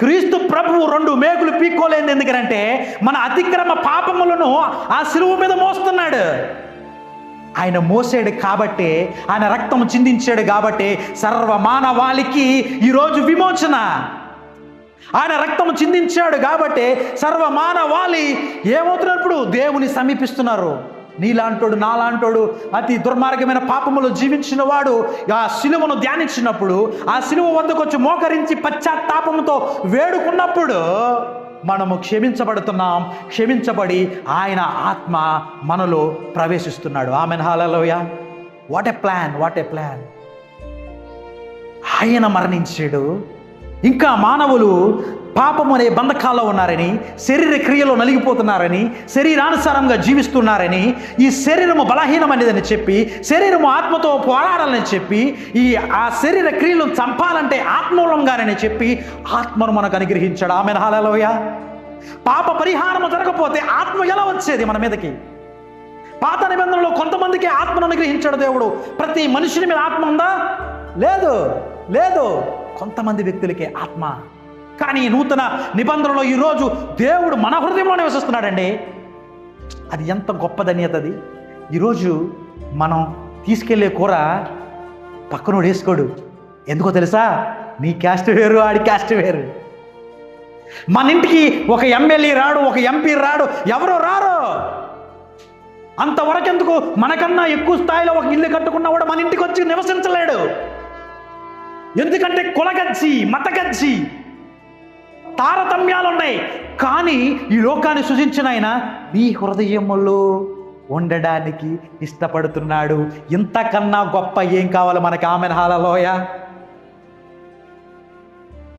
క్రీస్తు ప్రభువు 2 మేకులు పీక్కోలేంది. ఎందుకంటే మన అతిక్రమ పాపములను ఆ శిలువ మీద మోస్తున్నాడు. ఆయన మోసాడు కాబట్టి, ఆయన రక్తం చిందించాడు కాబట్టి సర్వమానవాళికి ఈరోజు విమోచన. ఆయన రక్తం చిందించాడు కాబట్టి సర్వమానవాళి ఏమవుతున్నప్పుడు దేవుని సమీపిస్తున్నారు. నీలాంటోడు నాలాంటోడు అతి దుర్మార్గమైన పాపములు జీవించిన వాడు ఆ శిలువను ధ్యానించినప్పుడు, ఆ శిలువ వద్దకు వచ్చి మోకరించి పశ్చాత్తాపంతో వేడుకున్నప్పుడు మనము క్షమించబడుతున్నాం. క్షమించబడి ఆయన ఆత్మ మనలో ప్రవేశిస్తున్నాడు. Amen, hallelujah. What a plan, what a plan. ఆయన మరణించాడు. ఇంకా మానవులు పాపము అనే బంధకాల్లో ఉన్నారని, శరీర క్రియలో నలిగిపోతున్నారని, శరీరానుసారంగా జీవిస్తున్నారని, ఈ శరీరము బలహీనమైనదని చెప్పి, శరీరము ఆత్మతో పోరాడాలని చెప్పి, ఆ శరీర క్రియలను చంపాలంటే ఆత్మూలంగానని చెప్పి ఆత్మను మనకు అనుగ్రహించాడు. ఆమెన్, హల్లెలూయా. పాప పరిహారము జరగకపోతే ఆత్మ ఎలా వచ్చేది మన మీదకి? పాత నిబంధనలో కొంతమందికి ఆత్మను అనుగ్రహించాడు దేవుడు. ప్రతి మనుషుని మీద ఆత్మ ఉందా? లేదు, లేదు. కొంతమంది వ్యక్తులకే ఆత్మ. కానీ నూతన నిబంధనలో ఈరోజు దేవుడు మన హృదయంలో నివసిస్తున్నాడండి. అది ఎంత గొప్ప ధన్యత అది. ఈరోజు మనం తీసుకెళ్లే కూర పక్కనోడు వేసుకోడు. ఎందుకో తెలుసా? నీ క్యాస్ట్ వేరు, ఆడి క్యాస్ట్ వేరు. మన ఇంటికి ఒక ఎమ్మెల్యే రాడు, ఒక ఎంపీ రాడు, ఎవరో రారు. అంతవరకెందుకు? మనకన్నా ఎక్కువ స్థాయిలో ఒక ఇల్లు కట్టుకున్నా కూడా మన ఇంటికి వచ్చి నివసించలేడు. ఎందుకంటే కులగజ్జి, మతగజ్జి, తారతమ్యాలు ఉన్నాయి. కానీ ఈ లోకాన్ని సృజించిన ఆయన నీ హృదయములో ఉండడానికి ఇష్టపడుతున్నాడు. ఇంతకన్నా గొప్ప ఏం కావాలి మనకి? ఆమెన్, హల్లెలూయా.